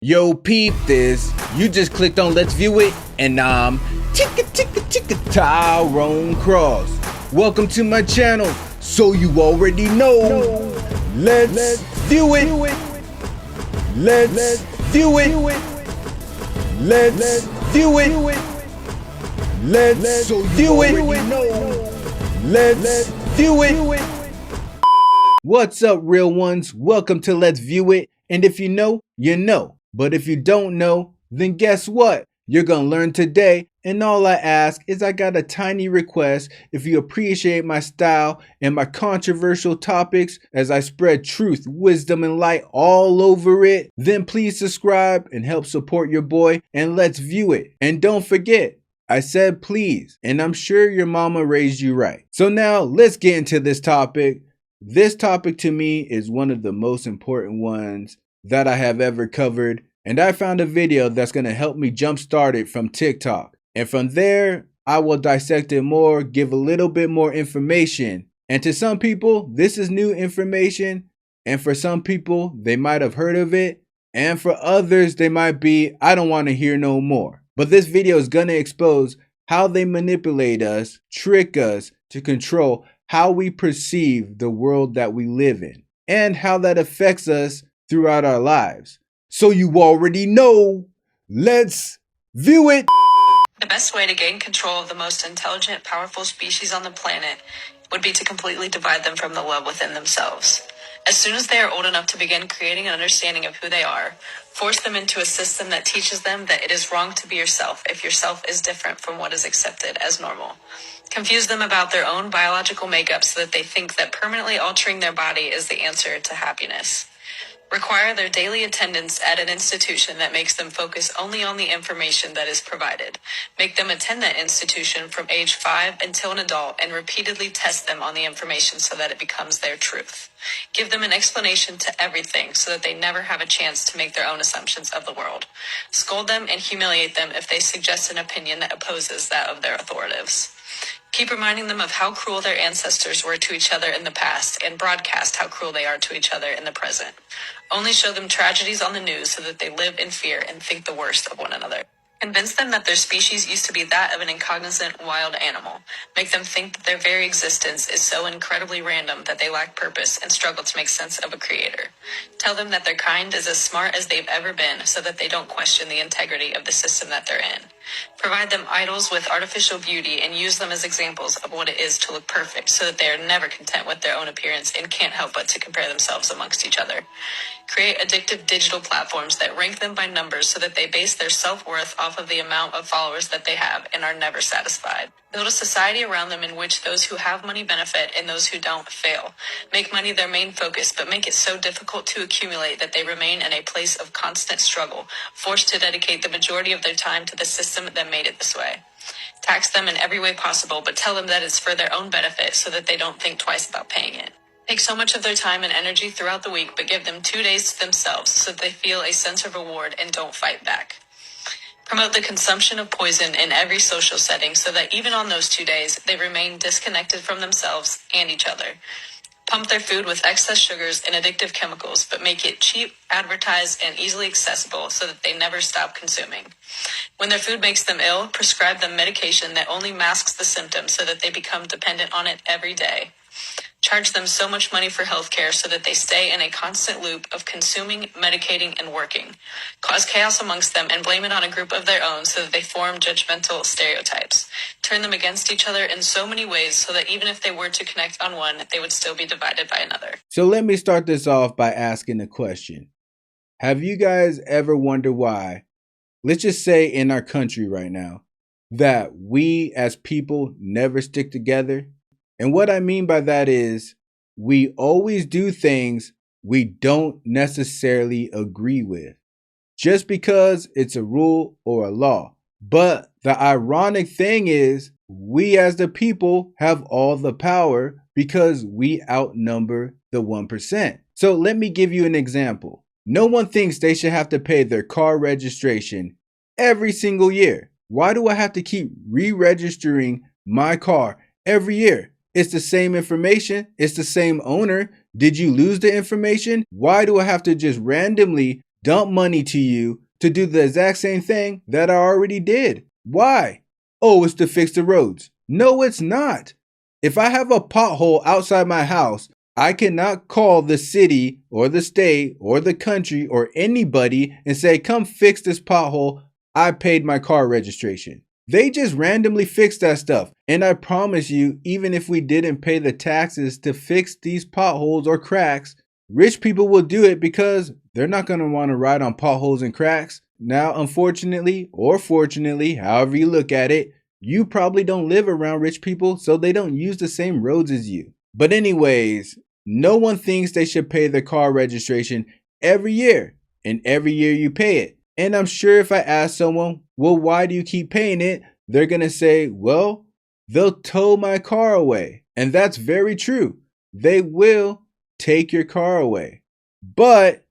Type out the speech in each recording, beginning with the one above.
Yo, peep this. You just clicked on Let's View It, and I'm Tyrone Cross. Welcome to my channel. So you already know. Let's view it. Let's view it. Let's view it. Let's view it. Let's view it. What's up, real ones? Welcome to Let's View It. And if you know, you know. But if you don't know, then guess what? You're gonna learn today. And all I ask is I got a tiny request. If you appreciate my style and my controversial topics as I spread truth, wisdom, and light all over it, then please subscribe and help support your boy, and let's view it. And don't forget, I said please, and I'm sure your mama raised you right. So now let's get into this topic. This topic to me is one of the most important ones that I have ever covered, and I found a video that's going to help me jumpstart it from TikTok. And from there, I will dissect it more, give a little bit more information. And to some people, this is new information, and for some people, they might have heard of it, and for others, they might be, I don't want to hear no more. But this video is going to expose how they manipulate us, trick us to control how we perceive the world that we live in, and how that affects us throughout our lives. So you already know. Let's view it. The best way to gain control of the most intelligent, powerful species on the planet would be to completely divide them from the love within themselves. As soon as they are old enough to begin creating an understanding of who they are, force them into a system that teaches them that it is wrong to be yourself if yourself is different from what is accepted as normal. Confuse them about their own biological makeup so that they think that permanently altering their body is the answer to happiness. Require their daily attendance at an institution that makes them focus only on the information that is provided. Make them attend that institution from age 5 until an adult and repeatedly test them on the information so that it becomes their truth. Give them an explanation to everything so that they never have a chance to make their own assumptions of the world. Scold them and humiliate them if they suggest an opinion that opposes that of their authorities. Keep reminding them of how cruel their ancestors were to each other in the past and broadcast how cruel they are to each other in the present. Only show them tragedies on the news so that they live in fear and think the worst of one another. Convince them that their species used to be that of an incognizant wild animal. Make them think that their very existence is so incredibly random that they lack purpose and struggle to make sense of a creator. Tell them that their kind is as smart as they've ever been so that they don't question the integrity of the system that they're in. Provide them idols with artificial beauty and use them as examples of what it is to look perfect so that they are never content with their own appearance and can't help but to compare themselves amongst each other. Create addictive digital platforms that rank them by numbers so that they base their self-worth off of the amount of followers that they have and are never satisfied. Build a society around them in which those who have money benefit and those who don't fail. Make money their main focus, but make it so difficult to accumulate that they remain in a place of constant struggle, forced to dedicate the majority of their time to the system that made it this way. Tax them in every way possible, but tell them that it's for their own benefit so that they don't think twice about paying it. Take so much of their time and energy throughout the week, but give them 2 days to themselves so that they feel a sense of reward and don't fight back. Promote the consumption of poison in every social setting so that even on those 2 days, they remain disconnected from themselves and each other. Pump their food with excess sugars and addictive chemicals, but make it cheap, advertised, and easily accessible so that they never stop consuming. When their food makes them ill, prescribe them medication that only masks the symptoms so that they become dependent on it every day. Charge them so much money for healthcare so that they stay in a constant loop of consuming, medicating, and working. Cause chaos amongst them and blame it on a group of their own so that they form judgmental stereotypes. Turn them against each other in so many ways so that even if they were to connect on one, they would still be divided by another. So let me start this off by asking a question. Have you guys ever wondered why, let's just say in our country right now, that we as people never stick together? And what I mean by that is we always do things we don't necessarily agree with, just because it's a rule or a law. But the ironic thing is we as the people have all the power because we outnumber the 1%. So let me give you an example. No one thinks they should have to pay their car registration every single year. Why do I have to keep re-registering my car every year? It's the same information. It's the same owner. Did you lose the information? Why do I have to just randomly dump money to you to do the exact same thing that I already did. Why? Oh, it's to fix the roads. No, it's not. If I have a pothole outside my house, I cannot call the city or the state or the country or anybody and say, come fix this pothole. I paid my car registration. They just randomly fix that stuff. And I promise you, even if we didn't pay the taxes to fix these potholes or cracks, rich people will do it because they're not going to want to ride on potholes and cracks. Now, unfortunately, or fortunately, however you look at it, you probably don't live around rich people, so they don't use the same roads as you. But anyways, no one thinks they should pay their car registration every year, and every year you pay it. And I'm sure if I ask someone, well, why do you keep paying it? They're going to say, well, they'll tow my car away. And that's very true. They will take your car away. But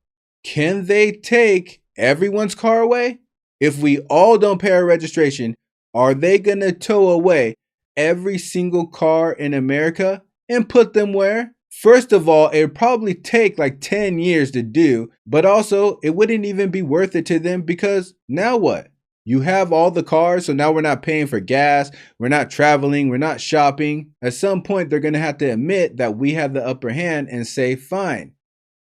can they take everyone's car away? If we all don't pay our registration, are they going to tow away every single car in America and put them where? First of all, it would probably take like 10 years to do, but also it wouldn't even be worth it to them because now what? You have all the cars, so now we're not paying for gas, we're not traveling, we're not shopping. At some point, they're going to have to admit that we have the upper hand and say, fine,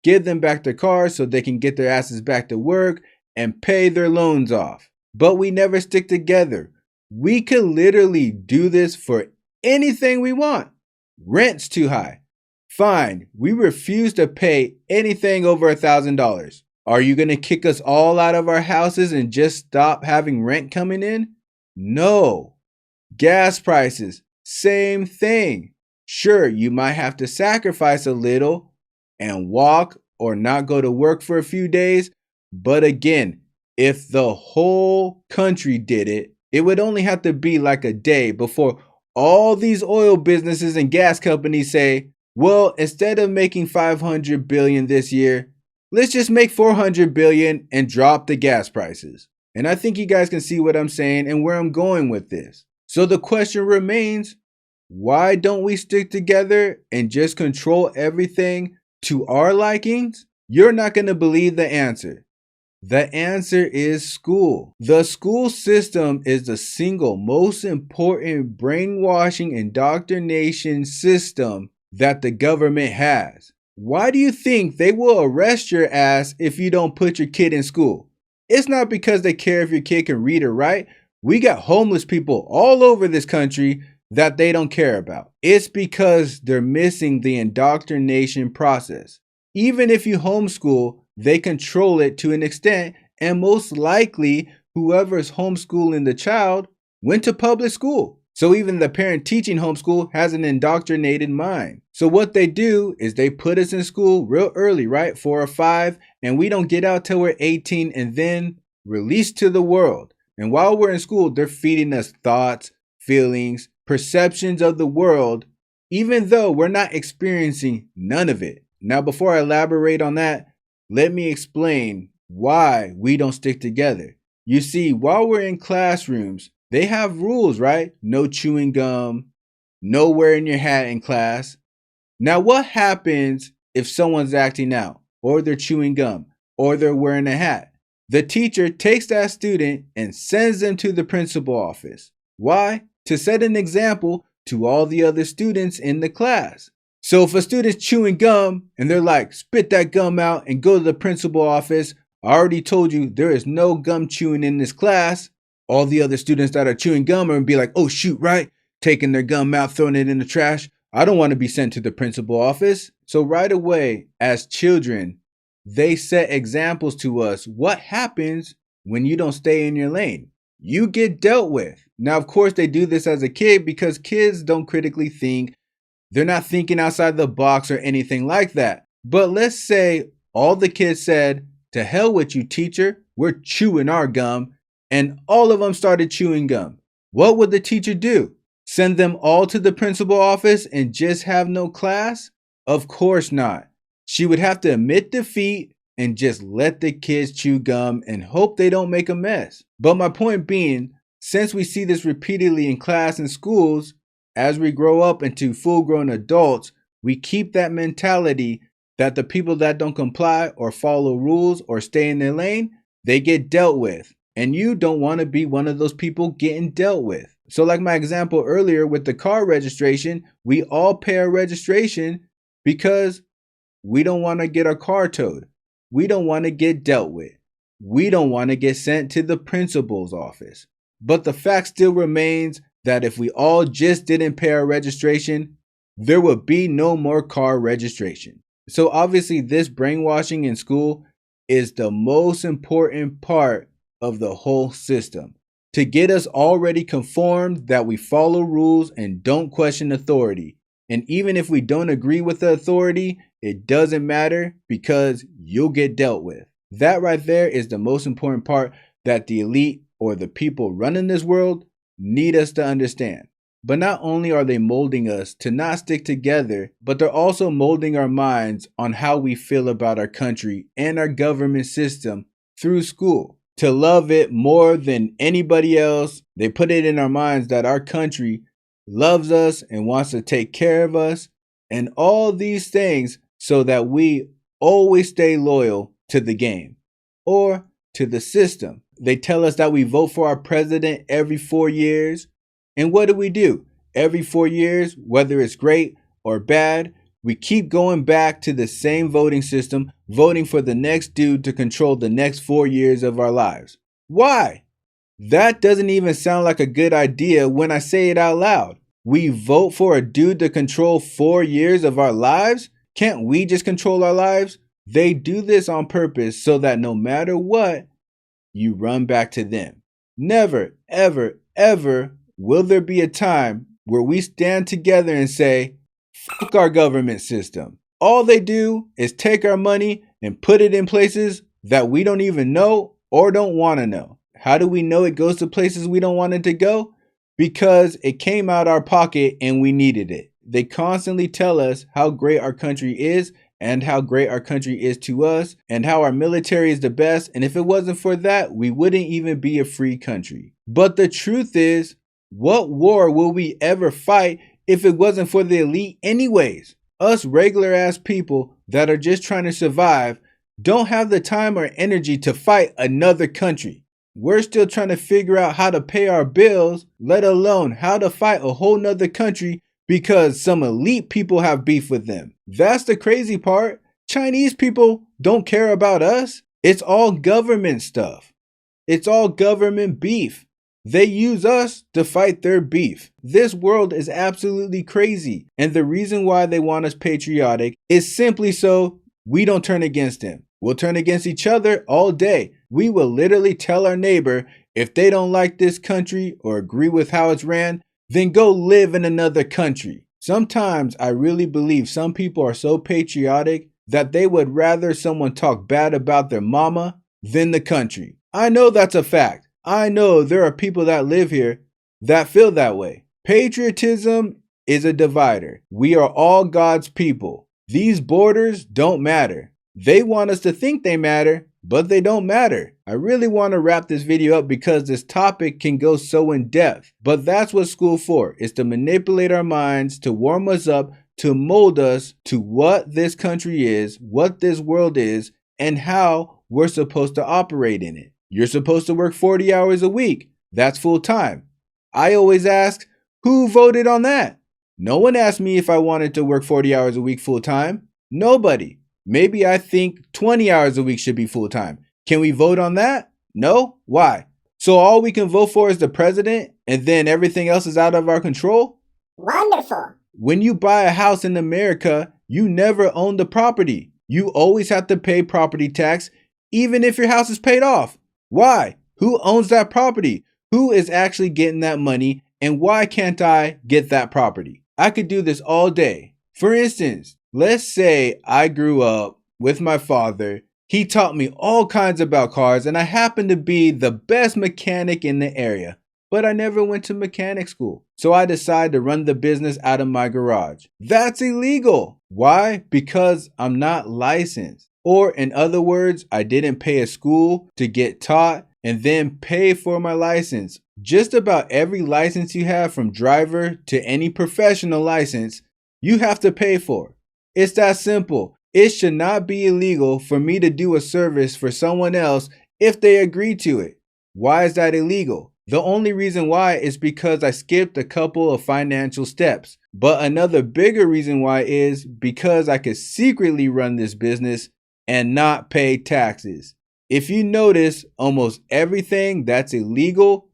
give them back their cars so they can get their asses back to work and pay their loans off. But we never stick together. We could literally do this for anything we want. Rent's too high. Fine, we refuse to pay anything over $1,000. Are you going to kick us all out of our houses and just stop having rent coming in? No. Gas prices, same thing. Sure, you might have to sacrifice a little and walk or not go to work for a few days. But again, if the whole country did it, it would only have to be like a day before all these oil businesses and gas companies say, well, instead of making 500 billion this year, let's just make 400 billion and drop the gas prices. And I think you guys can see what I'm saying and where I'm going with this. So the question remains, why don't we stick together and just control everything to our likings? You're not going to believe the answer. The answer is school. The school system is the single most important brainwashing indoctrination system that the government has. Why do you think they will arrest your ass if you don't put your kid in school? It's not because they care if your kid can read or write. We got homeless people all over this country that they don't care about. It's because they're missing the indoctrination process. Even if you homeschool, they control it to an extent, and most likely whoever's homeschooling the child went to public school. So even the parent teaching homeschool has an indoctrinated mind. So what they do is they put us in school real early, right? 4 or 5, and we don't get out till we're 18 and then released to the world. And while we're in school, they're feeding us thoughts, feelings, perceptions of the world, even though we're not experiencing none of it. Now, before I elaborate on that, let me explain why we don't stick together. You see, while we're in classrooms, they have rules, right? No chewing gum, no wearing your hat in class. Now, what happens if someone's acting out, or they're chewing gum, or they're wearing a hat? The teacher takes that student and sends them to the principal office. Why? To set an example to all the other students in the class. So if a student's chewing gum and they're like, spit that gum out and go to the principal office, I already told you there is no gum chewing in this class. All the other students that are chewing gum are going to be like, oh shoot, right? Taking their gum out, throwing it in the trash. I don't want to be sent to the principal office. So right away, as children, they set examples to us. What happens when you don't stay in your lane? You get dealt with. Now, of course, they do this as a kid because kids don't critically think. They're not thinking outside the box or anything like that. But let's say all the kids said, to hell with you, teacher, we're chewing our gum. And all of them started chewing gum. What would the teacher do? Send them all to the principal office and just have no class? Of course not. She would have to admit defeat and just let the kids chew gum and hope they don't make a mess. But my point being, since we see this repeatedly in class and schools, as we grow up into full-grown adults, we keep that mentality that the people that don't comply or follow rules or stay in their lane, they get dealt with. And you don't want to be one of those people getting dealt with. So like my example earlier with the car registration, we all pay our registration because we don't want to get our car towed. We don't want to get dealt with. We don't want to get sent to the principal's office. But the fact still remains that if we all just didn't pay our registration, there would be no more car registration. So obviously this brainwashing in school is the most important part of the whole system, to get us already conformed that we follow rules and don't question authority. And even if we don't agree with the authority, it doesn't matter because you'll get dealt with. That right there is the most important part that the elite or the people running this world need us to understand. But not only are they molding us to not stick together, but they're also molding our minds on how we feel about our country and our government system through school. To love it more than anybody else, they put it in our minds that our country loves us and wants to take care of us, and all these things so that we always stay loyal to the game or to the system. They tell us that we vote for our president every 4 years. And what do? Every 4 years, whether it's great or bad, we keep going back to the same voting system, voting for the next dude to control the next 4 years of our lives. Why? That doesn't even sound like a good idea when I say it out loud. We vote for a dude to control 4 years of our lives? Can't we just control our lives? They do this on purpose so that no matter what, you run back to them. Never, ever, ever will there be a time where we stand together and say, fuck our government system. All they do is take our money and put it in places that we don't even know or don't want to know. How do we know it goes to places we don't want it to go? Because it came out our pocket and we needed it. They constantly tell us how great our country is and how great our country is to us and how our military is the best. And if it wasn't for that, we wouldn't even be a free country. But the truth is, what war will we ever fight if it wasn't for the elite anyways? Us regular ass people that are just trying to survive don't have the time or energy to fight another country. We're still trying to figure out how to pay our bills, let alone how to fight a whole nother country because some elite people have beef with them. That's the crazy part. Chinese people don't care about us. It's all government stuff. It's all government beef. They use us to fight their beef. This world is absolutely crazy. And the reason why they want us patriotic is simply so we don't turn against them. We'll turn against each other all day. We will literally tell our neighbor if they don't like this country or agree with how it's ran, then go live in another country. Sometimes I really believe some people are so patriotic that they would rather someone talk bad about their mama than the country. I know that's a fact. I know there are people that live here that feel that way. Patriotism is a divider. We are all God's people. These borders don't matter. They want us to think they matter, but they don't matter. I really want to wrap this video up because this topic can go so in depth. But that's what school for, is to manipulate our minds, to warm us up, to mold us to what this country is, what this world is, and how we're supposed to operate in it. You're supposed to work 40 hours a week. That's full time. I always ask, who voted on that? No one asked me if I wanted to work 40 hours a week full time. Nobody. Maybe I think 20 hours a week should be full time. Can we vote on that? No? Why? So all we can vote for is the president and then everything else is out of our control? Wonderful. When you buy a house in America, you never own the property. You always have to pay property tax, even if your house is paid off. Why? Who owns that property? Who is actually getting that money? And why can't I get that property? I could do this all day. For instance, let's say I grew up with my father. He taught me all kinds about cars and I happen to be the best mechanic in the area. But I never went to mechanic school. So I decided to run the business out of my garage. That's illegal. Why? Because I'm not licensed. Or in other words, I didn't pay a school to get taught and then pay for my license. Just about every license you have, from driver to any professional license, you have to pay for. It's that simple. It should not be illegal for me to do a service for someone else if they agree to it. Why is that illegal? The only reason why is because I skipped a couple of financial steps. But another bigger reason why is because I could secretly run this business and not pay taxes. If you notice, almost everything that's illegal,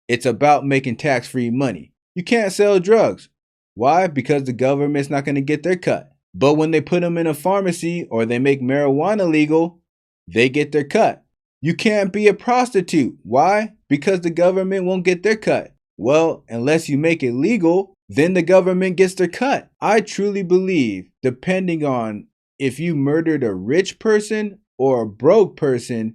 it's about making tax-free money. You can't sell drugs. Why? Because the government's not going to get their cut. But when they put them in a pharmacy or they make marijuana legal, they get their cut. You can't be a prostitute. Why? Because the government won't get their cut. Well, unless you make it legal, then the government gets their cut. I truly believe, depending on if you murdered a rich person or a broke person,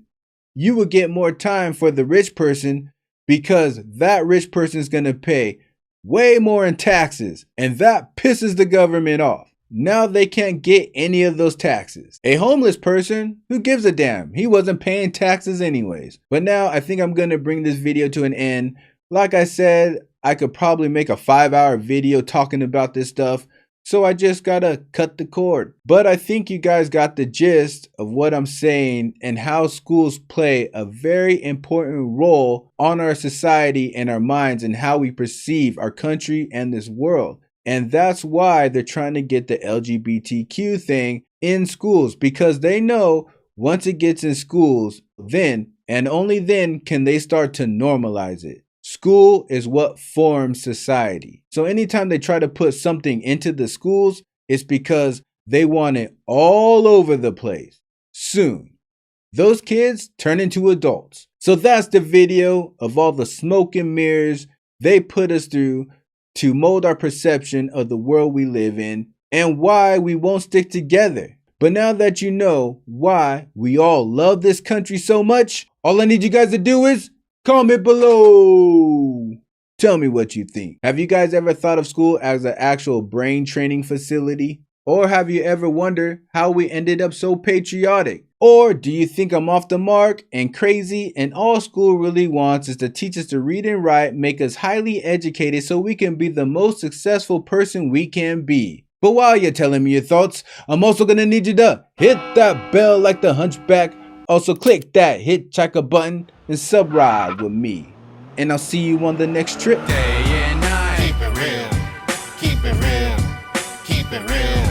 you will get more time for the rich person because that rich person is going to pay way more in taxes, and that pisses the government off. Now they can't get any of those taxes. A homeless person, who gives a damn? He wasn't paying taxes anyways. But now I think I'm going to bring this video to an end. Like I said, I could probably make a 5-hour video talking about this stuff, so I just gotta cut the cord. But I think you guys got the gist of what I'm saying and how schools play a very important role on our society and our minds and how we perceive our country and this world. And that's why they're trying to get the LGBTQ thing in schools, because they know once it gets in schools, then and only then can they start to normalize it. School is what forms society. So anytime they try to put something into the schools, it's because they want it all over the place. Soon, those kids turn into adults. So that's the video of all the smoke and mirrors they put us through to mold our perception of the world we live in and why we won't stick together. But now that you know why we all love this country so much, all I need you guys to do is comment below. Tell me what you think. Have you guys ever thought of school as an actual brain training facility? Or have you ever wondered how we ended up so patriotic? Or do you think I'm off the mark and crazy and all school really wants is to teach us to read and write, make us highly educated so we can be the most successful person we can be? But while you're telling me your thoughts, I'm also gonna need you to hit that bell like the hunchback. Also click that hitchhiker button and sub ride with me. And I'll see you on the next trip. Day and night. Keep it real. Keep it real. Keep it real.